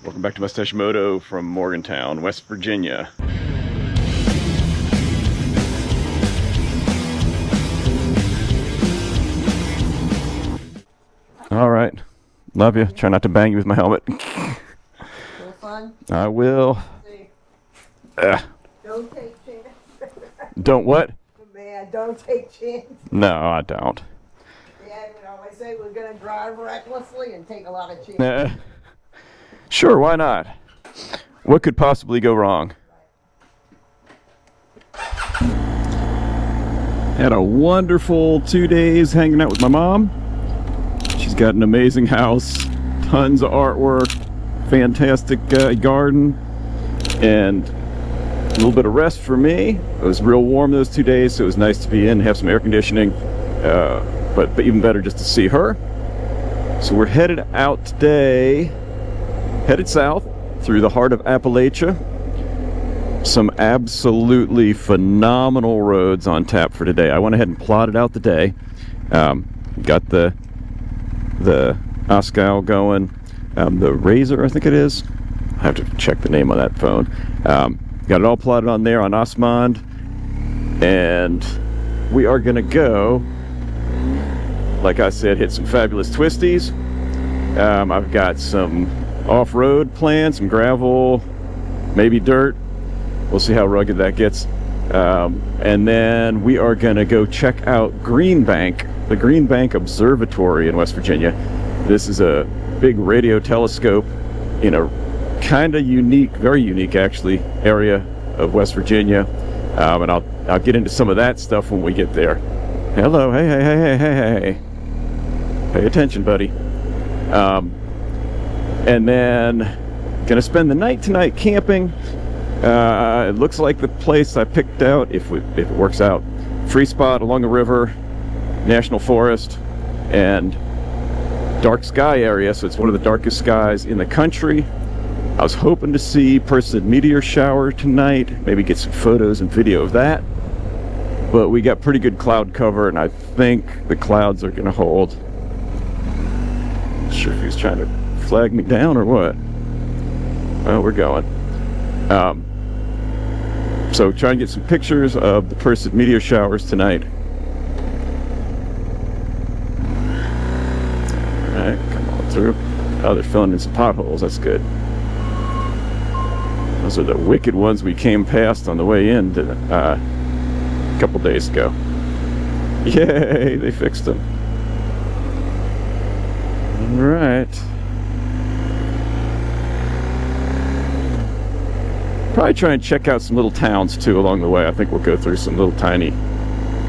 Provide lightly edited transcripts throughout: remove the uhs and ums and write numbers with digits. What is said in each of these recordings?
Welcome back to Mustache Moto from Morgantown, West Virginia. All right, love you. Try not to bang you with my helmet. Fun? I will. Don't take chance. Don't what? Man, don't take chance. No, I don't. Dad would always say we're going to drive recklessly and take a lot of chances. Sure, why not? What could possibly go wrong? Had a wonderful 2 days hanging out with my mom. She's got an amazing house, tons of artwork, fantastic garden, and a little bit of rest for me. It was real warm those 2 days, so it was nice to be in, have some air conditioning, but even better just to see her. So we're headed out today, headed south through the heart of Appalachia. Some absolutely phenomenal roads on tap for today. I went ahead and plotted out the day. Got the Oscal going, the Razor, I think it is. I have to check the name on that phone. Got it all plotted on there on Osmond, and we are gonna go, like I said, hit some fabulous twisties. I've got some off-road plans, some gravel, maybe dirt. We'll see how rugged that gets. And then we are gonna go check out Greenbank, the Greenbank Observatory in West Virginia. This is a big radio telescope in a kind of unique, very unique actually, area of West Virginia. And I'll get into some of that stuff when we get there. Hello, hey. Pay attention, buddy. And then gonna spend the night tonight camping. It looks like the place I picked out, if it works out, free spot along the river, national forest, and dark sky area, so it's one of the darkest skies in the country. I was hoping to see Perseid meteor shower tonight, maybe get some photos and video of that, but we got pretty good cloud cover, and I think the clouds are gonna hold. Not sure if he's trying to flag me down or what. Well, we're going. So try and get some pictures of the Perseid meteor showers tonight. Alright, come on through. Oh, they're filling in some potholes, that's good. Those are the wicked ones we came past on the way in a couple days ago. Yay, they fixed them. Alright. Probably try and check out some little towns too along the way. I think we'll go through some little tiny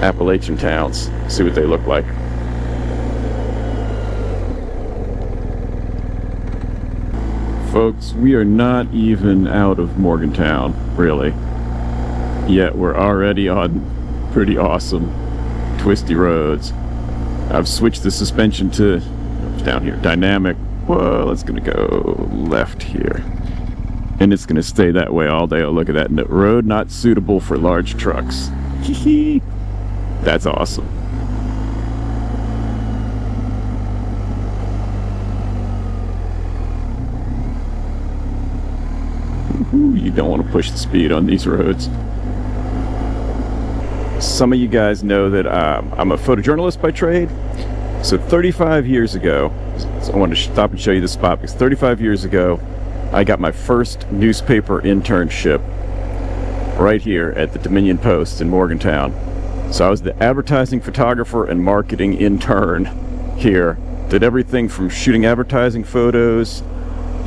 Appalachian towns, see what they look like. Folks, we are not even out of Morgantown, really. Yet we're already on pretty awesome twisty roads. I've switched the suspension to, down here, dynamic. Whoa, it's gonna go left here. And it's gonna stay that way all day. Oh, look at that. No, road not suitable for large trucks. That's awesome. Ooh, you don't want to push the speed on these roads. Some of you guys know that I'm a photojournalist by trade. So 35 years ago, so I wanted to stop and show you the spot, because 35 years ago, I got my first newspaper internship right here at the Dominion Post in Morgantown. So I was the advertising photographer and marketing intern here. Did everything from shooting advertising photos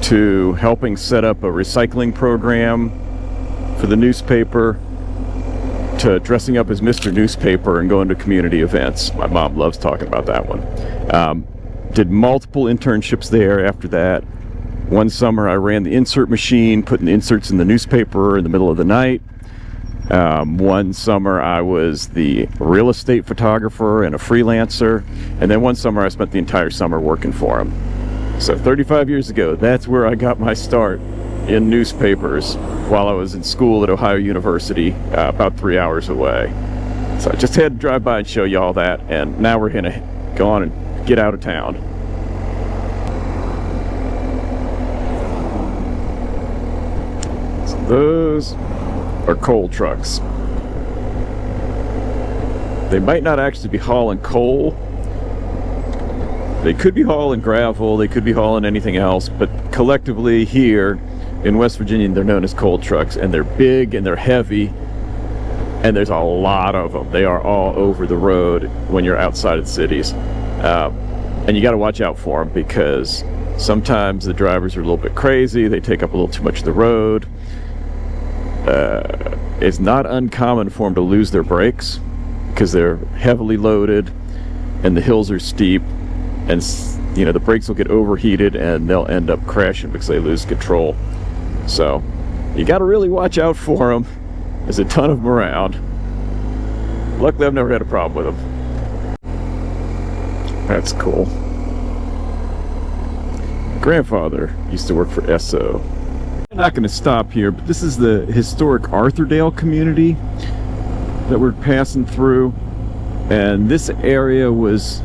to helping set up a recycling program for the newspaper to dressing up as Mr. Newspaper and going to community events. My mom loves talking about that one. Did multiple internships there after that. One summer I ran the insert machine, putting the inserts in the newspaper in the middle of the night. One summer I was the real estate photographer and a freelancer. And then one summer I spent the entire summer working for him. So 35 years ago, that's where I got my start in newspapers while I was in school at Ohio University, about 3 hours away. So I just had to drive by and show you all that. And now we're gonna go on and get out of town. Those are coal trucks. They might not actually be hauling coal. They could be hauling gravel, they could be hauling anything else, but collectively here in West Virginia, they're known as coal trucks, and they're big and they're heavy, and there's a lot of them. They are all over the road when you're outside of the cities. And you got to watch out for them, because sometimes the drivers are a little bit crazy. They take up a little too much of the road. It's not uncommon for them to lose their brakes because they're heavily loaded and the hills are steep, and you know, the brakes will get overheated and they'll end up crashing because they lose control. So you got to really watch out for them. There's a ton of them around. Luckily, I've never had a problem with them. That's cool. My grandfather used to work for Esso. I'm not going to stop here, but this is the historic Arthurdale community that we're passing through. And this area was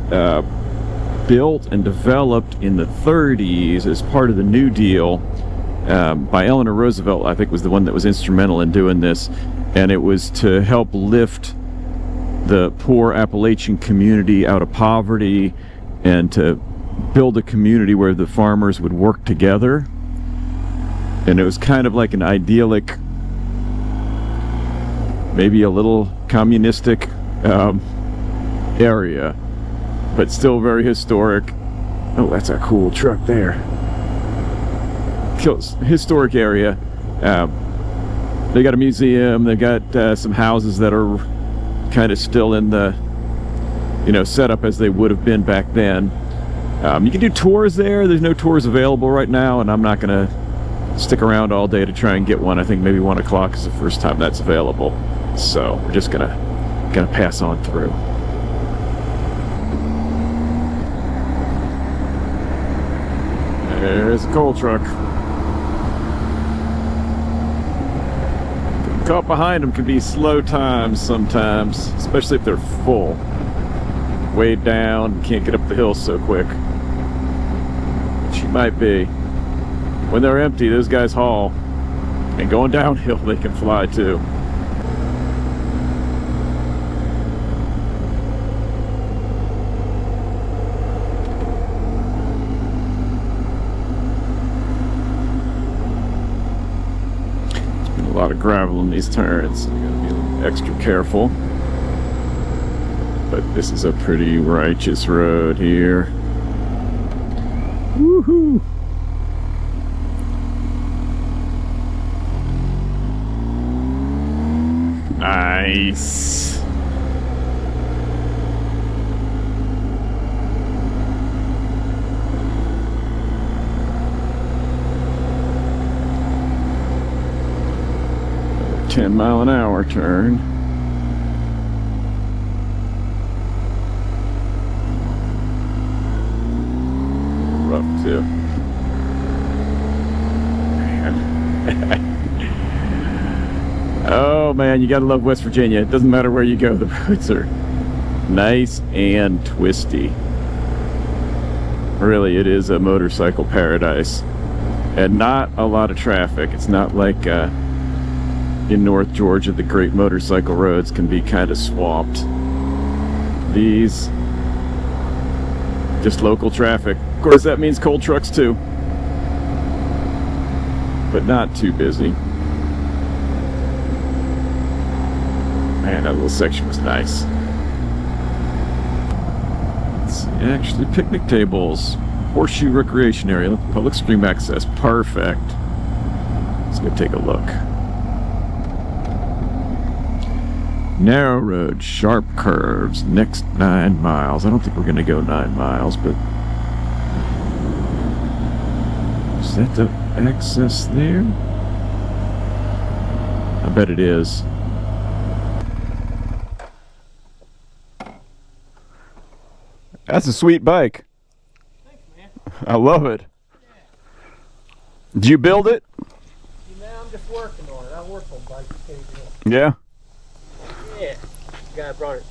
built and developed in the 30s as part of the New Deal by Eleanor Roosevelt. I think was the one that was instrumental in doing this, and it was to help lift the poor Appalachian community out of poverty and to build a community where the farmers would work together. And it was kind of like an idyllic, maybe a little communistic area, but still very historic. Oh, that's a cool truck there. Historic area. They got a museum. They got some houses that are kind of still in the, you know, set up as they would have been back then. You can do tours there. There's no tours available right now, and I'm not gonna stick around all day to try and get one. I think maybe 1 o'clock is the first time that's available. So we're just gonna pass on through. There's a coal truck. Caught behind them can be slow times sometimes, especially if they're full. Way down, can't get up the hill so quick. She might be. When they're empty, those guys haul. And going downhill, they can fly too. A lot of gravel in these turns, so you gotta be a little extra careful. But this is a pretty righteous road here. Woohoo! Nice. Another 10-mile-an-hour turn. Rough too. Man. Oh man, you gotta love West Virginia. It doesn't matter where you go, the roads are nice and twisty. Really, it is a motorcycle paradise. And not a lot of traffic. It's not like in North Georgia, the great motorcycle roads can be kind of swamped. These, just local traffic. Of course, that means coal trucks too. But not too busy. Man, that little section was nice. Let's see, actually, picnic tables, horseshoe recreation area, public stream access, perfect. Let's go take a look. Narrow road, sharp curves, next 9 miles. I don't think we're gonna go 9 miles, but is that the access there? I bet it is. That's a sweet bike. Thanks, man. I love it. Yeah. Did you build it? You know, I'm just working on it. I work on bikes occasionally. Yeah. Yeah. The guy brought it.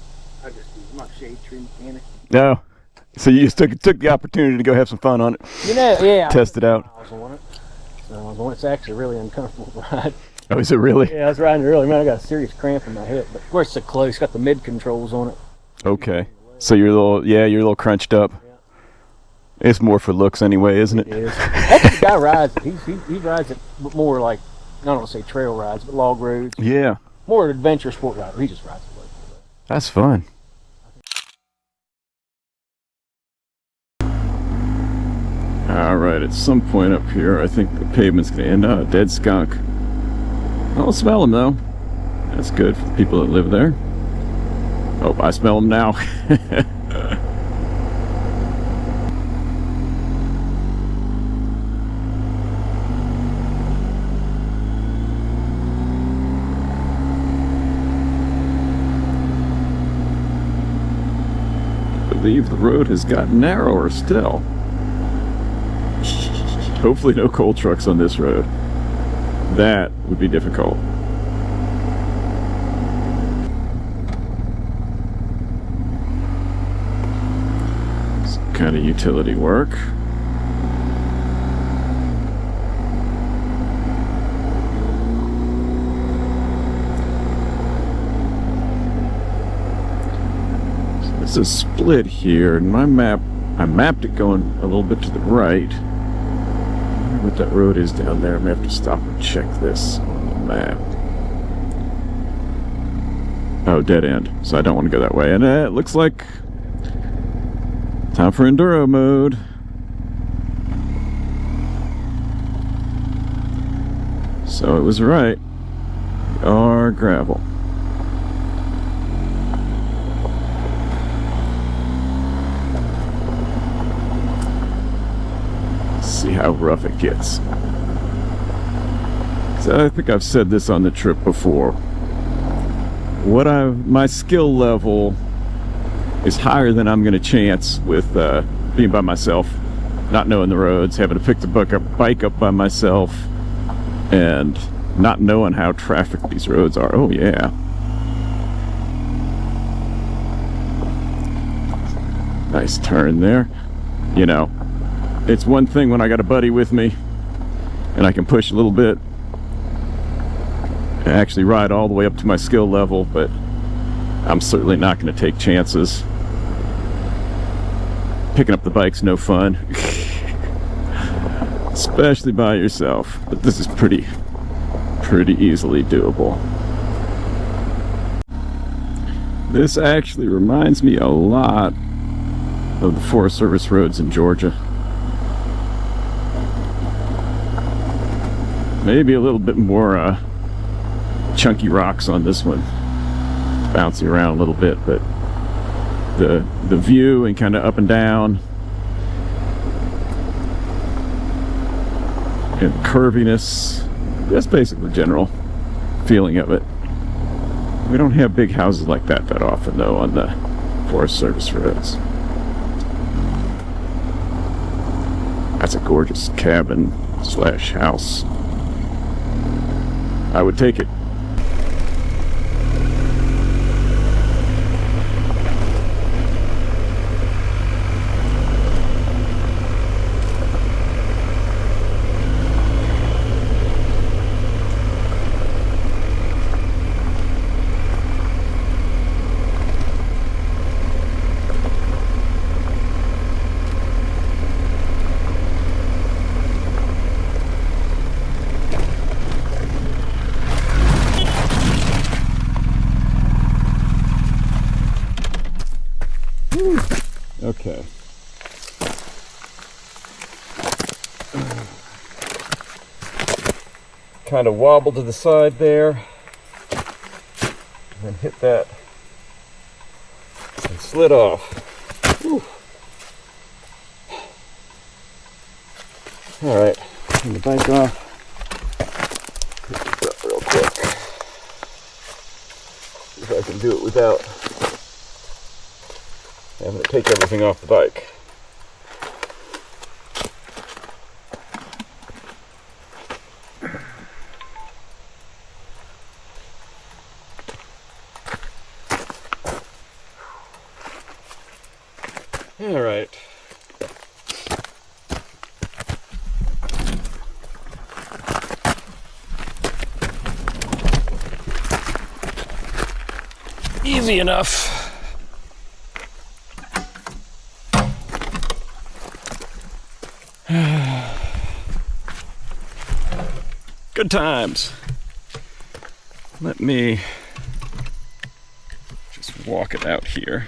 I just use my shade tree mechanic. No. So you just took the opportunity to go have some fun on it. You know, yeah. Test it out. I was on it. So I was on it. It's actually a really uncomfortable ride. Oh, is it really? Yeah, I was riding it early. Man, I got a serious cramp in my hip. But of course, it's so close. Got the mid controls on it. Okay. So you're a little, you're a little crunched up. Yeah. It's more for looks anyway, isn't it? It is. That's the guy rides it. He rides it more like, I don't want to say trail rides, but log roads. Yeah. More an adventure sport rider. He just rides it. That's fun. All right, at some point up here, I think the pavement's gonna end up. Dead skunk. I don't smell them though. That's good for the people that live there. Oh, I smell them now. I believe the road has gotten narrower still. Hopefully no coal trucks on this road. That would be difficult. Some kind of utility work. So this is split here, and my map, I mapped it going a little bit to the right. What that road is down there. I'm gonna have to stop and check this on the map. Oh, dead end. So I don't want to go that way. And it looks like time for enduro mode. So it was right. We are gravel. See how rough it gets. So I think I've said this on the trip before. My skill level is higher than I'm going to chance with being by myself, not knowing the roads, having to pick the bike up by myself, and not knowing how trafficked these roads are. Oh yeah. Nice turn there. You know, it's one thing when I got a buddy with me and I can push a little bit and actually ride all the way up to my skill level, but I'm certainly not going to take chances. Picking up the bike's no fun. Especially by yourself. But this is pretty easily doable. This actually reminds me a lot of the Forest Service roads in Georgia. Maybe a little bit more chunky rocks on this one, bouncing around a little bit, but the view and kind of up and down and curviness, that's basically the general feeling of it. We don't have big houses like that often though on the Forest Service roads. That's a gorgeous cabin slash house. I would take it. Okay. Kind of wobble to the side there, and then hit that and slid off. Whew. All right, turn the bike off. Pick this up real quick. See if I can do it without having to take everything off the bike. All right. Easy enough. Good times. Let me just walk it out here.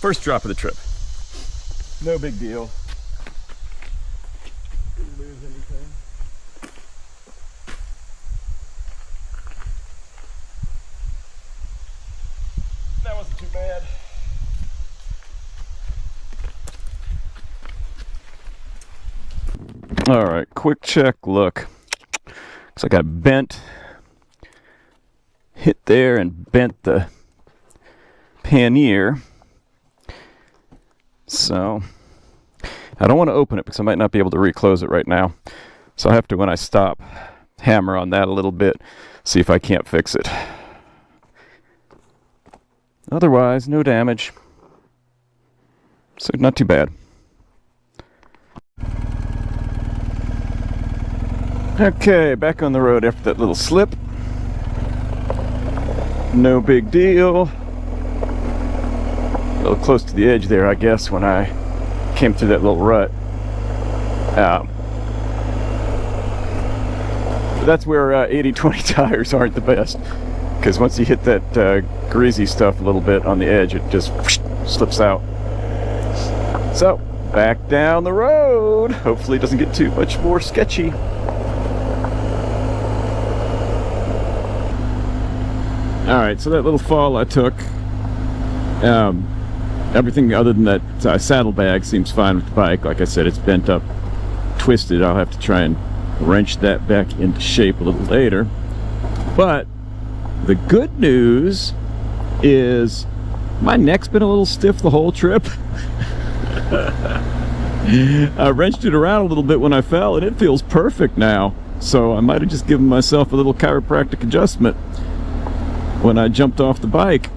First drop of the trip. No big deal. Didn't lose anything. That wasn't too bad. All right, quick check look. Looks like I bent, hit there and bent the pannier. So I don't want to open it because I might not be able to reclose it right now. So I have to, when I stop, hammer on that a little bit, see if I can't fix it. Otherwise, no damage. So not too bad. Okay, back on the road after that little slip. No big deal. A little close to the edge there, I guess, when I came through that little rut. That's where 80/20 tires aren't the best, because once you hit that greasy stuff a little bit on the edge, it just slips out. So, back down the road. Hopefully it doesn't get too much more sketchy. Alright, so that little fall I took, everything other than that saddlebag seems fine with the bike. Like I said, it's bent up, twisted. I'll have to try and wrench that back into shape a little later. But the good news is my neck's been a little stiff the whole trip. I wrenched it around a little bit when I fell, and it feels perfect now. So I might have just given myself a little chiropractic adjustment when I jumped off the bike.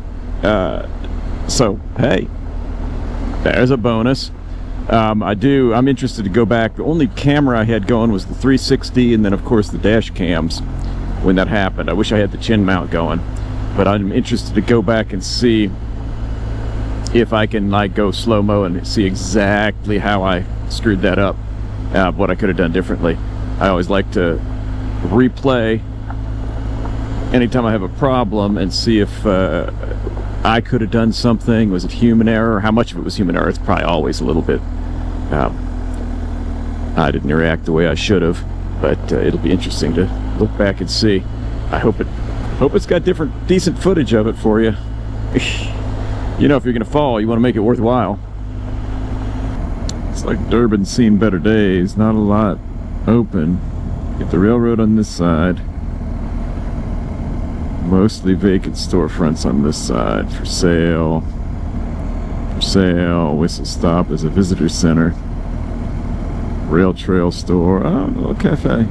So hey, there's a bonus. I'm interested to go back. The only camera I had going was the 360, and then of course the dash cams when that happened. I wish I had the chin mount going, but I'm interested to go back and see if I can like go slow-mo and see exactly how I screwed that up, what I could have done differently. I always like to replay anytime I have a problem and see if I could have done something. Was it human error? How much of it was human error? It's probably always a little bit. I didn't react the way I should have, but it'll be interesting to look back and see. I hope it's got decent footage of it for you. You know, if you're gonna fall, you want to make it worthwhile. It's like Durban's seen better days. Not a lot open. Get the railroad on this side. Mostly vacant storefronts on this side. For sale. For sale. Whistle Stop is a visitor center. Rail Trail store. Oh, a little cafe.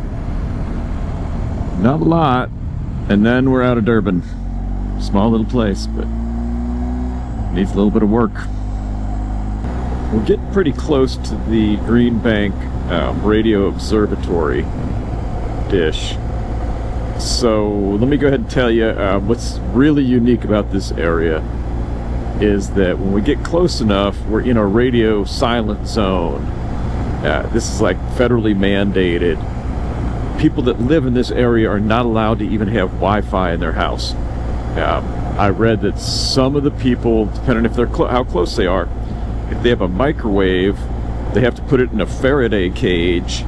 Not a lot. And then we're out of Durban. Small little place, but needs a little bit of work. We're getting pretty close to the Greenbank radio observatory dish. So let me go ahead and tell you what's really unique about this area is that when we get close enough, we're in a radio silent zone. This is like federally mandated. People that live in this area are not allowed to even have Wi-Fi in their house. I read that some of the people, depending if they're how close they are, if they have a microwave, they have to put it in a Faraday cage,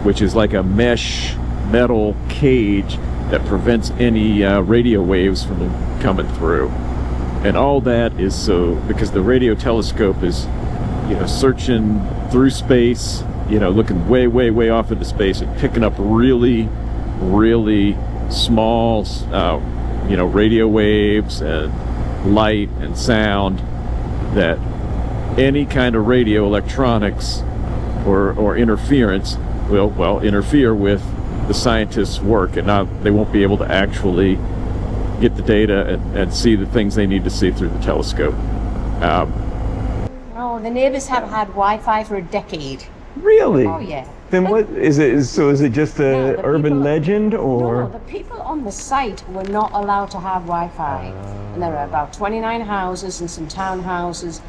which is like a mesh metal cage that prevents any radio waves from them coming through. And all that is so because the radio telescope is, you know, searching through space, you know, looking way, way, way off into space and picking up really, really small, you know, radio waves and light and sound that any kind of radio electronics or interference will, well, interfere with the scientists' work, and now they won't be able to actually get the data and see the things they need to see through the telescope. Oh, the neighbors have had Wi-Fi for a decade. Really? Oh, yeah. Then what is it? So is it just No, a the urban people- legend, or? No, the people on the site were not allowed to have Wi-Fi. And there are about 29 houses and some townhouses.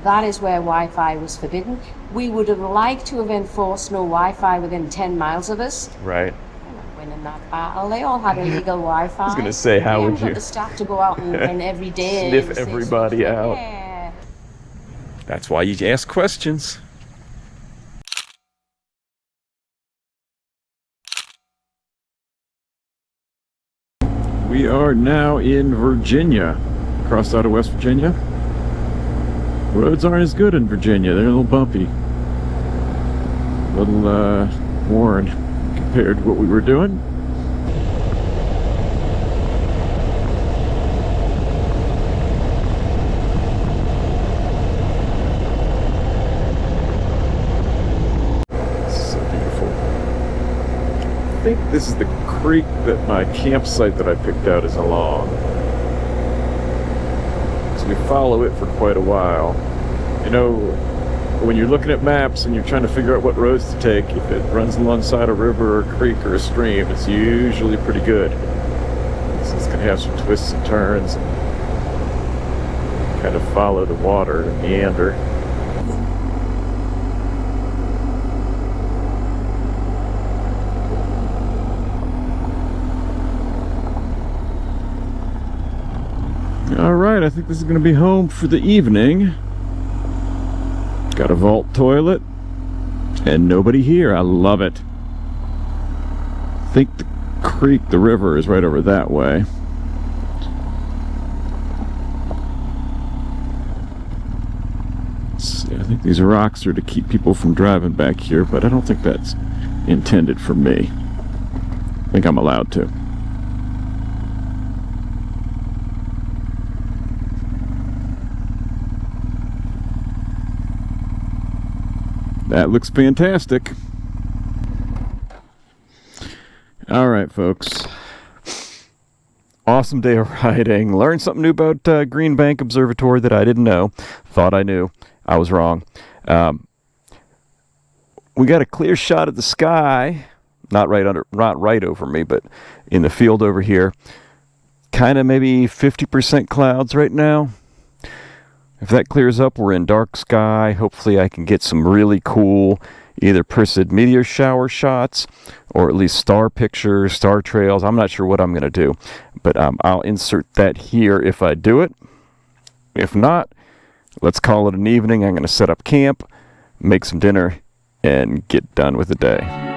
That is where Wi-Fi was forbidden. We would have liked to have enforced no Wi-Fi within 10 miles of us. Right. We're not winning that battle. They all had illegal Wi-Fi. I was gonna say, how We would haven't got you the staff to go out and every day sniff and say everybody something. out? Yeah. That's why you ask questions. We are now in Virginia, crossed out of West Virginia. Roads aren't as good in Virginia. They're a little bumpy. A little worn compared to what we were doing. This is so beautiful. I think this is the creek that my campsite that I picked out is along. Because we follow it for quite a while. You know, when you're looking at maps and you're trying to figure out what roads to take, if it runs alongside a river or a creek or a stream, it's usually pretty good. So it's going to have some twists and turns and kind of follow the water and meander. Alright, I think this is going to be home for the evening. Got a vault toilet. And nobody here. I love it. I think the creek, the river, is right over that way. Let's see, I think these rocks are to keep people from driving back here, but I don't think that's intended for me. I think I'm allowed to. That looks fantastic. All right, folks. Awesome day of riding. Learned something new about Greenbank Observatory that I didn't know. Thought I knew. I was wrong. We got a clear shot of the sky. Not right over me, but in the field over here. Kind of maybe 50% clouds right now. If that clears up, we're in dark sky. Hopefully I can get some really cool either Perseid meteor shower shots or at least star pictures, star trails. I'm not sure what I'm going to do, but I'll insert that here if I do it. If not, let's call it an evening. I'm going to set up camp, make some dinner, and get done with the day.